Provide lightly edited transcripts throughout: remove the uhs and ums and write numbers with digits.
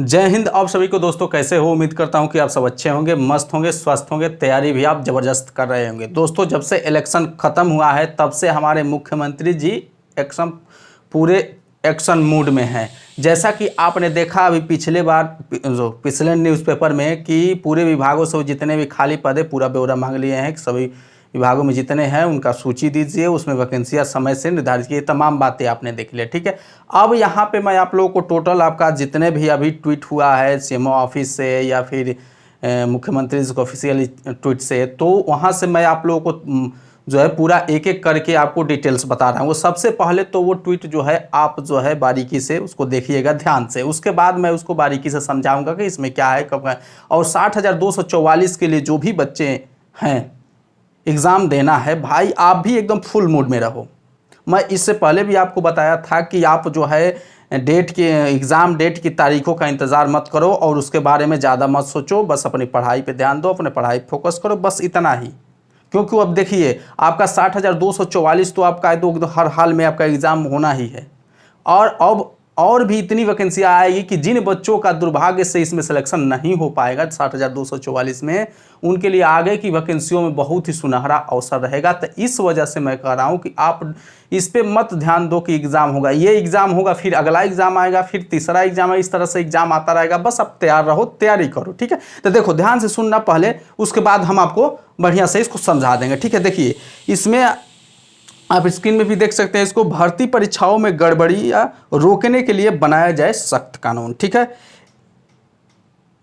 जय हिंद। आप सभी को दोस्तों कैसे हो? उम्मीद करता हूं कि आप सब अच्छे होंगे, मस्त होंगे, स्वस्थ होंगे। तैयारी भी आप ज़बरदस्त कर रहे होंगे। दोस्तों, जब से इलेक्शन ख़त्म हुआ है तब से हमारे मुख्यमंत्री जी एक्शन पूरे एक्शन मूड में हैं। जैसा कि आपने देखा अभी पिछले न्यूज़पेपर में कि पूरे विभागों से जितने भी खाली पद है पूरा ब्यौरा मांग लिए हैं। सभी विभागों में जितने हैं उनका सूची दीजिए, उसमें वैकेंसियाँ समय से निर्धारित कीजिए। तमाम बातें आपने देख लिया, ठीक है। अब यहाँ पे मैं आप लोगों को टोटल आपका जितने भी अभी ट्वीट हुआ है सीएमओ ऑफिस से या फिर मुख्यमंत्री जी को ऑफिशियल ट्वीट से, तो वहाँ से मैं आप लोगों को जो है पूरा एक एक करके आपको डिटेल्स बता रहा हूँ। वो सबसे पहले तो वो ट्वीट जो है आप जो है बारीकी से उसको देखिएगा ध्यान से, उसके बाद मैं उसको बारीकी से समझाऊंगा कि इसमें क्या है कब है। और 60,244 के लिए जो भी बच्चे हैं एग्ज़ाम देना है, भाई आप भी एकदम फुल मूड में रहो। मैं इससे पहले भी आपको बताया था कि आप जो है एग्ज़ाम डेट की तारीखों का इंतज़ार मत करो और उसके बारे में ज़्यादा मत सोचो। बस अपनी पढ़ाई पे ध्यान दो, अपने पढ़ाई फोकस करो, बस इतना ही। क्योंकि अब देखिए आपका 60,244 तो आपका तो हर हाल में आपका एग्ज़ाम होना ही है। और अब और भी इतनी वैकेंसियाँ आएगी कि जिन बच्चों का दुर्भाग्य से इसमें सिलेक्शन नहीं हो पाएगा 60,244 में, उनके लिए आगे की वैकेंसियों में बहुत ही सुनहरा अवसर रहेगा। तो इस वजह से मैं कह रहा हूँ कि आप इस पे मत ध्यान दो कि एग्ज़ाम होगा, ये एग्ज़ाम होगा, फिर अगला एग्ज़ाम आएगा, फिर तीसरा एग्ज़ाम है, इस तरह से एग्ज़ाम आता रहेगा। बस आप तैयार रहो, तैयारी करो, ठीक है। तो देखो ध्यान से सुनना पहले, उसके बाद हम आपको बढ़िया से इसको समझा देंगे, ठीक है। देखिए इसमें आप स्क्रीन में भी देख सकते हैं, इसको भर्ती परीक्षाओं में गड़बड़ी या रोकने के लिए बनाया जाए सख्त कानून, ठीक है।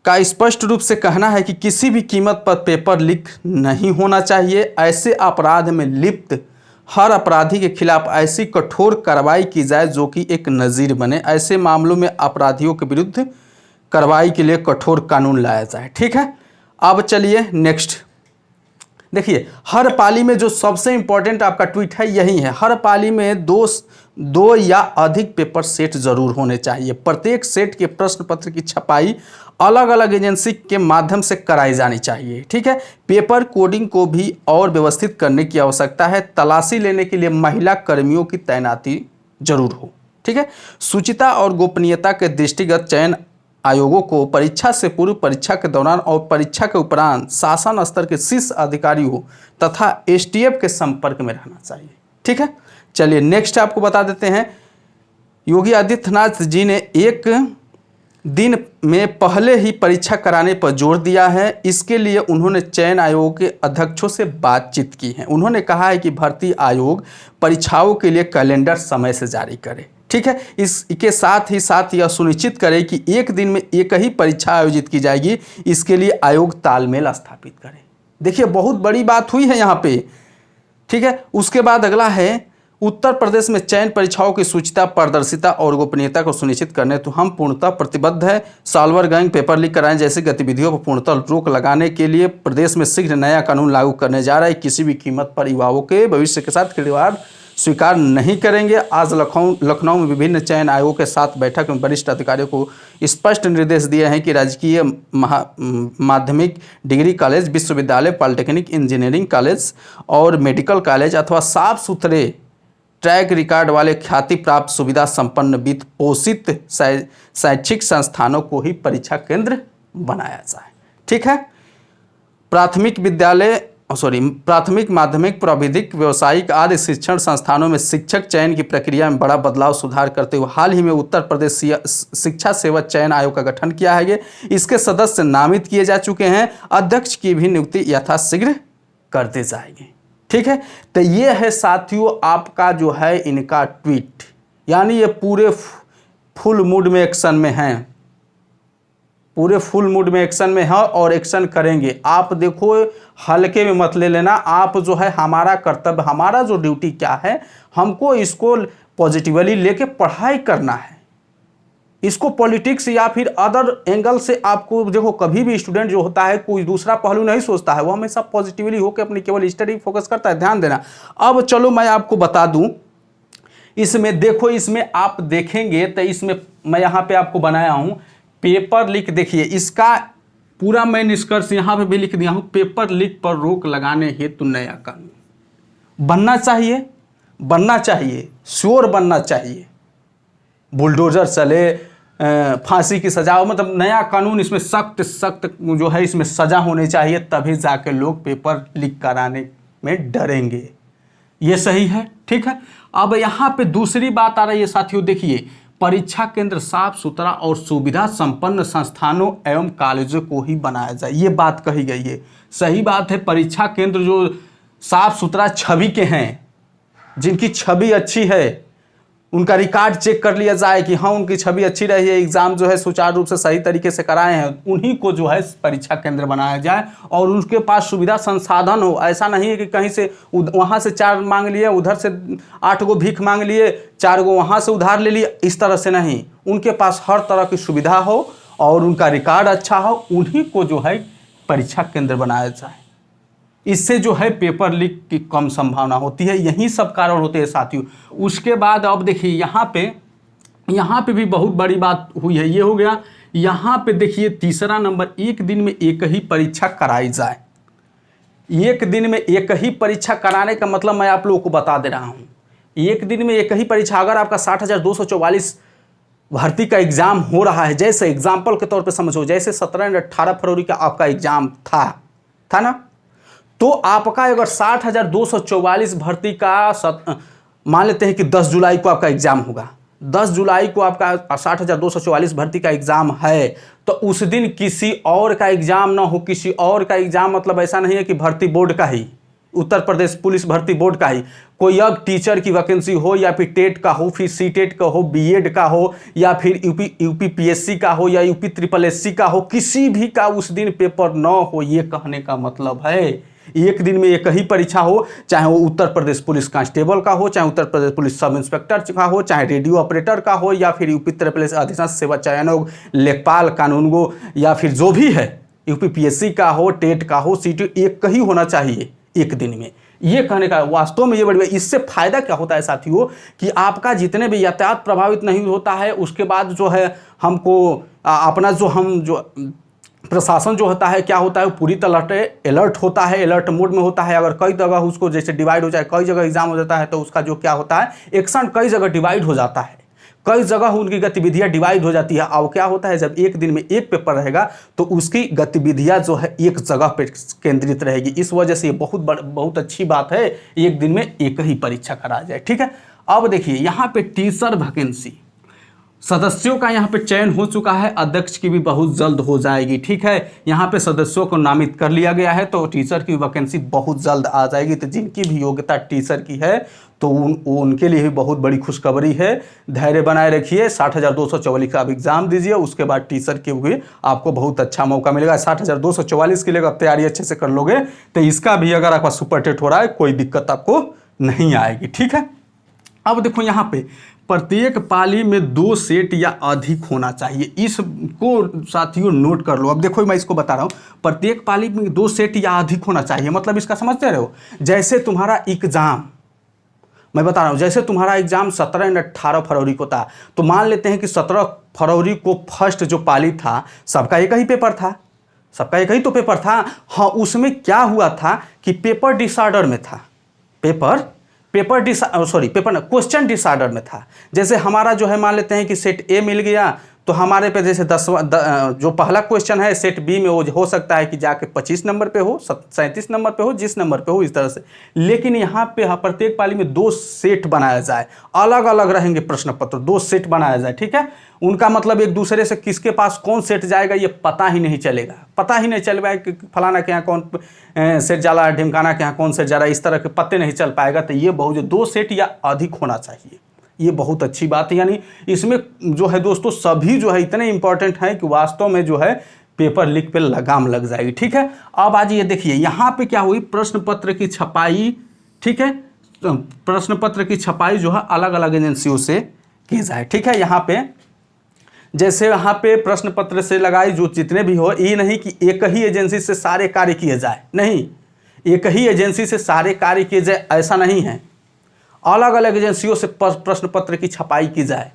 का स्पष्ट रूप से कहना है कि किसी भी कीमत पर पेपर लीक नहीं होना चाहिए। ऐसे अपराध में लिप्त हर अपराधी के खिलाफ ऐसी कठोर कार्रवाई की जाए जो कि एक नज़ीर बने। ऐसे मामलों में अपराधियों के विरुद्ध कार्रवाई के लिए कठोर कानून लाया जाए, ठीक है। अब चलिए नेक्स्ट देखिए, हर पाली में जो सबसे इंपॉर्टेंट आपका ट्वीट है यही है। हर पाली में दो या अधिक पेपर सेट जरूर होने चाहिए। प्रत्येक सेट के प्रश्न पत्र की छपाई अलग अलग एजेंसी के माध्यम से कराई जानी चाहिए, ठीक है। पेपर कोडिंग को भी और व्यवस्थित करने की आवश्यकता है। तलाशी लेने के लिए महिला कर्मियों की तैनाती जरूर हो, ठीक है। शुचिता और गोपनीयता के दृष्टिगत चयन आयोगों को परीक्षा से पूर्व, परीक्षा के दौरान और परीक्षा के उपरांत शासन स्तर के शीर्ष अधिकारियों तथा एसटीएफ के संपर्क में रहना चाहिए, ठीक है। चलिए नेक्स्ट आपको बता देते हैं, योगी आदित्यनाथ जी ने एक दिन में पहले ही परीक्षा कराने पर जोर दिया है। इसके लिए उन्होंने चयन आयोग के अध्यक्षों से बातचीत की है। उन्होंने कहा है कि भर्ती आयोग परीक्षाओं के लिए कैलेंडर समय से जारी करे, ठीक है। इसके साथ यह सुनिश्चित करे कि एक दिन में एक ही परीक्षा आयोजित की जाएगी। इसके लिए आयोग तालमेल स्थापित करे। देखिए बहुत बड़ी बात हुई है यहाँ पे, ठीक है। उसके बाद अगला है, उत्तर प्रदेश में चयन परीक्षाओं की शुचिता, पारदर्शिता और गोपनीयता को सुनिश्चित करने तो हम पूर्णतः प्रतिबद्ध है। सॉल्वर गैंग, पेपर लीक कराने जैसी गतिविधियों पर पूर्णतः रोक लगाने के लिए प्रदेश में शीघ्र नया कानून लागू करने जा रहा है। किसी भी कीमत पर युवाओं के भविष्य के साथ खिलवाड़ स्वीकार नहीं करेंगे। आज लखनऊ में विभिन्न चयन आयोगों के साथ बैठक में वरिष्ठ अधिकारियों को स्पष्ट निर्देश दिए हैं कि राजकीय माध्यमिक डिग्री कॉलेज, विश्वविद्यालय, पॉलिटेक्निक, इंजीनियरिंग कॉलेज और मेडिकल कॉलेज अथवा साफ सुथरे ट्रैक रिकॉर्ड वाले ख्याति प्राप्त सुविधा संपन्न वित्त पोषित शैक्षिक संस्थानों को ही परीक्षा केंद्र बनाया जाए, ठीक है। प्राथमिक, माध्यमिक, प्राविधिक, व्यावसायिक आदि शिक्षण संस्थानों में शिक्षक चयन की प्रक्रिया में बड़ा बदलाव सुधार करते हुए हाल ही में उत्तर प्रदेश शिक्षा सेवा चयन आयोग का गठन किया है। इसके सदस्य नामित किए जा चुके हैं। अध्यक्ष की भी नियुक्ति यथाशीघ्र करते जाएंगे, ठीक है। तो ये है साथियों आपका जो है इनका ट्वीट, यानी ये पूरे फुल मूड में एक्शन में हैं, पूरे फुल मूड में एक्शन में है और एक्शन करेंगे। आप देखो हल्के में मत ले लेना। आप जो है हमारा कर्तव्य, हमारा जो ड्यूटी क्या है, हमको इसको पॉजिटिवली लेके पढ़ाई करना है। इसको पॉलिटिक्स या फिर अदर एंगल से आपको देखो, कभी भी स्टूडेंट जो होता है कोई दूसरा पहलू नहीं सोचता है, वो हमेशा पॉजिटिवली होकर अपनी केवल स्टडी फोकस करता है। ध्यान देना। अब चलो मैं आपको बता दूं, इसमें देखो, इसमें आप देखेंगे तो इसमें मैं यहाँ पे आपको बनाया हूं पेपर लीक। देखिए इसका पूरा मैं निष्कर्ष यहाँ पे भी लिख दिया हूँ। पेपर लीक पर रोक लगाने हेतु नया कानून बनना चाहिए, श्योर बनना चाहिए। बुलडोजर चले, फांसी की सजा हो, मतलब नया कानून, इसमें सख्त सख्त जो है इसमें सजा होनी चाहिए, तभी जाके लोग पेपर लीक कराने में डरेंगे। ये सही है, ठीक है। अब यहाँ पे दूसरी बात आ रही है साथियों, देखिए परीक्षा केंद्र साफ सुथरा और सुविधा संपन्न संस्थानों एवं कॉलेजों को ही बनाया जाए, ये बात कही गई है। सही बात है, परीक्षा केंद्र जो साफ सुथरा छवि के हैं, जिनकी छवि अच्छी है, उनका रिकॉर्ड चेक कर लिया जाए कि हाँ उनकी छवि अच्छी रही है, एग्जाम जो है सुचारू रूप से सही तरीके से कराए हैं, उन्हीं को जो है परीक्षा केंद्र बनाया जाए और उनके पास सुविधा संसाधन हो। ऐसा नहीं है कि कहीं से वहाँ से 4 मांग लिए, उधर से 8 गो भीख मांग लिए, 4 गो वहाँ से उधार ले लिए, इस तरह से नहीं। उनके पास हर तरह की सुविधा हो और उनका रिकॉर्ड अच्छा हो, उन्हीं को जो है परीक्षा केंद्र बनाया जाए। इससे जो है पेपर लीक की कम संभावना होती है। यही सब कारण होते हैं साथियों। उसके बाद अब देखिए यहाँ पे भी बहुत बड़ी बात हुई है, ये हो गया। यहाँ पे देखिए तीसरा नंबर, एक दिन में एक ही परीक्षा कराई जाए। एक दिन में एक ही परीक्षा कराने का मतलब मैं आप लोगों को बता दे रहा हूँ, एक दिन में एक ही परीक्षा। अगर आपका 60,244 भर्ती का एग्जाम हो रहा है, जैसे एग्जाम्पल के तौर पे समझो, जैसे 17 और 18 फरवरी का आपका एग्जाम था ना, तो आपका अगर 60,244 भर्ती का मान लेते हैं कि 10 जुलाई को आपका एग्जाम होगा, 10 जुलाई को आपका 60,244 भर्ती का एग्जाम है, तो उस दिन किसी और का एग्जाम ना हो। किसी और का एग्जाम मतलब ऐसा नहीं है कि भर्ती बोर्ड का ही, उत्तर प्रदेश पुलिस भर्ती बोर्ड का ही, कोई अब टीचर की वैकेंसी हो, या फिर टेट का हो, फिर सीटेट का हो, बीएड का हो, या फिर यूपी पीएससी का हो, या यूपी SSS का हो, किसी भी का उस दिन पेपर न हो। ये कहने का मतलब है एक दिन में एक ही परीक्षा हो, चाहे वो उत्तर प्रदेश पुलिस कांस्टेबल का हो, चाहे Uttar Pradesh police sub inspector का हो, चाहे रेडियो ऑपरेटर का हो, या फिर यूपी प्रदेश अधिशासी सेवा चयन लेखपाल कानूनगो, या फिर जो भी है यूपी PSC का हो, टेट का हो, सीट एक ही होना चाहिए एक दिन में। ये कहने का वास्तव में ये बड़ी, इससे फायदा क्या होता है साथियों कि आपका जितने भी यातायात प्रभावित नहीं होता है। उसके बाद जो है हमको अपना जो प्रशासन जो होता है क्या होता है, पूरी तरह अलर्ट होता है, अलर्ट मोड में होता है। अगर कई जगह उसको जैसे डिवाइड हो जाए, कई जगह एग्जाम हो जाता है, तो उसका जो क्या होता है एक्शन कई जगह डिवाइड हो जाता है, कई जगह उनकी गतिविधियां डिवाइड हो जाती है। और क्या होता है, जब एक दिन में एक पेपर रहेगा तो उसकी गतिविधियां जो है एक जगह पर केंद्रित रहेगी। इस वजह से ये बहुत अच्छी बात है, एक दिन में एक ही परीक्षा करा जाए, ठीक है। अब देखिए यहाँ पे टीचर वैकेंसी सदस्यों का यहाँ पे चयन हो चुका है, अध्यक्ष की भी बहुत जल्द हो जाएगी, ठीक है। यहाँ पे सदस्यों को नामित कर लिया गया है, तो टीचर की वैकेंसी बहुत जल्द आ जाएगी। तो जिनकी भी योग्यता टीचर की है तो उनके लिए भी बहुत बड़ी खुशखबरी है। धैर्य बनाए रखिए, 60,244 का आप एग्जाम दीजिए, उसके बाद टीचर के भी आपको बहुत अच्छा मौका मिलेगा। 60,244 के लिए अगर तैयारी अच्छे से कर लोगे तो इसका भी अगर आपका सुपर टेट हो रहा है कोई दिक्कत आपको नहीं आएगी, ठीक है। अब देखो यहाँ पे प्रत्येक पाली में 2 सेट या अधिक होना चाहिए, इसको साथियों नोट कर लो। अब देखो मैं इसको बता रहा हूँ, प्रत्येक पाली में 2 सेट या अधिक होना चाहिए, मतलब इसका समझते रहे हो। जैसे तुम्हारा एग्जाम, मैं बता रहा हूँ, जैसे तुम्हारा एग्जाम 17 और 18 फरवरी को था, तो मान लेते हैं कि 17 फरवरी को फर्स्ट जो पाली था सबका एक ही पेपर था, सबका एक ही तो पेपर था। हाँ, उसमें क्या हुआ था कि पेपर डिसऑर्डर में था, क्वेश्चन डिसऑर्डर में था। जैसे हमारा जो है मान लेते हैं कि सेट ए मिल गया, तो हमारे पे जैसे जो पहला क्वेश्चन है सेट बी में वो हो सकता है कि जाके 25 नंबर पे हो, 37 नंबर पे हो, जिस नंबर पे हो, इस तरह से। लेकिन यहाँ पे प्रत्येक पाली में 2 सेट बनाया जाए, अलग अलग रहेंगे प्रश्न पत्र, 2 सेट बनाया जाए, ठीक है। उनका मतलब एक दूसरे से किसके पास कौन सेट जाएगा ये पता ही नहीं चलेगा, कि फलाना के यहाँ कौन सेट जा रहा है, ढिमकाना के यहाँ कौन सेट जा रहा है, इस तरह के पत्ते नहीं चल पाएगा। तो ये बहुत 2 सेट या अधिक होना चाहिए, ये बहुत अच्छी बात है। यानी इसमें जो है दोस्तों सभी जो है इतने इंपॉर्टेंट हैं कि वास्तव में जो है पेपर लीक पे लगाम लग जाएगी, ठीक है। अब आज ये देखिए यहाँ पे क्या हुई, प्रश्न पत्र की छपाई, ठीक है। प्रश्न पत्र की छपाई जो है अलग अलग एजेंसियों से की जाए, ठीक है। यहाँ पे जैसे यहाँ पे प्रश्न पत्र से लगाई जो जितने भी हो, ये नहीं कि एक ही एजेंसी से सारे कार्य किए जाए, नहीं, एक ही एजेंसी से सारे कार्य किए जाए ऐसा नहीं है, अलग अलग एजेंसियों से प्रश्न पत्र की छपाई की जाए।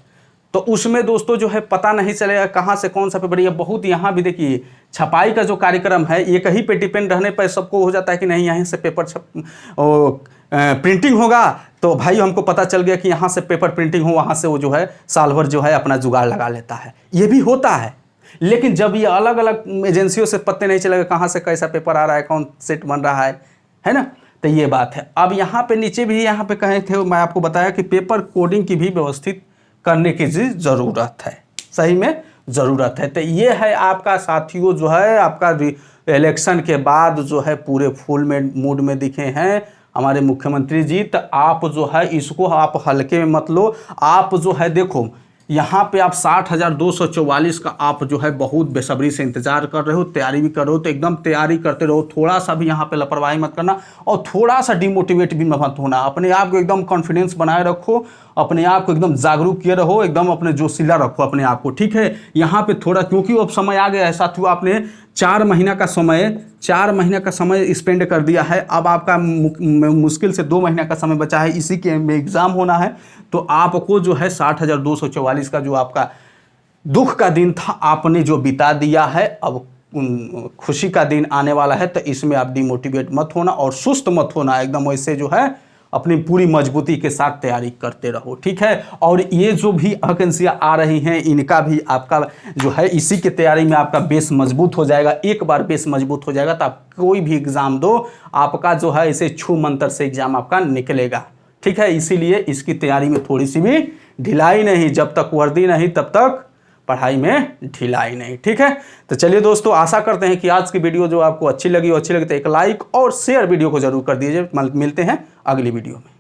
तो उसमें दोस्तों जो है पता नहीं चलेगा कहाँ से कौन सा पेपर। ये बहुत यहाँ भी देखिए छपाई का जो कार्यक्रम है एक ही पे डिपेंड रहने पर सबको हो जाता है कि नहीं यहाँ से पेपर प्रिंटिंग होगा तो भाई हमको पता चल गया कि यहाँ से पेपर प्रिंटिंग हो, वहाँ से वो जो है साल भर जो है अपना जुगाड़ लगा लेता है। ये भी होता है, लेकिन जब ये अलग अलग एजेंसियों से पत्ते नहीं चलेगा कहाँ से कैसा पेपर आ रहा है, कौन सेट बन रहा है ना। तो ये बात है। अब यहाँ पे नीचे भी यहाँ पे कहे थे, मैं आपको बताया कि पेपर कोडिंग की भी व्यवस्थित करने की ज़रूरत है, सही में ज़रूरत है। तो ये है आपका साथियों जो है आपका इलेक्शन के बाद जो है पूरे फुल में मूड में दिखे हैं हमारे मुख्यमंत्री जी। तो आप जो है इसको आप हल्के में मत लो। आप जो है देखो यहाँ पे आप 60,244 का आप जो है बहुत बेसब्री से इंतजार कर रहे हो, तैयारी भी कर रहे हो, तो एकदम तैयारी करते रहो। थोड़ा सा भी यहाँ पे लापरवाही मत करना और थोड़ा सा डिमोटिवेट भी मत होना। अपने आप को एकदम कॉन्फिडेंस बनाए रखो, अपने आप को एकदम जागरूक किए रहो, एकदम अपने जोशीला रखो अपने आप को, ठीक है। यहाँ पे थोड़ा क्योंकि अब समय आ गया है साथियों, आपने 4 महीना का समय स्पेंड कर दिया है। अब आपका मुश्किल से 2 महीना का समय बचा है, इसी के में एग्ज़ाम होना है। तो आपको जो है 60,244 का जो आपका दुख का दिन था आपने जो बिता दिया है, अब खुशी का दिन आने वाला है। तो इसमें आप डिमोटिवेट मत होना और सुस्त मत होना, एकदम वैसे जो है अपनी पूरी मजबूती के साथ तैयारी करते रहो, ठीक है। और ये जो भी वैकेंसियाँ आ रही हैं इनका भी आपका जो है इसी की तैयारी में आपका बेस मजबूत हो जाएगा। एक बार बेस मजबूत हो जाएगा तो आप कोई भी एग्ज़ाम दो, आपका जो है इसे छू मंतर से एग्ज़ाम आपका निकलेगा, ठीक है। इसीलिए इसकी तैयारी में थोड़ी सी भी ढिलाई नहीं, जब तक वर्दी नहीं तब तक पढ़ाई में ढिलाई नहीं, ठीक है। तो चलिए दोस्तों, आशा करते हैं कि आज की वीडियो जो आपको अच्छी लगी तो एक लाइक और शेयर वीडियो को जरूर कर दीजिए। मिलते हैं अगली वीडियो में।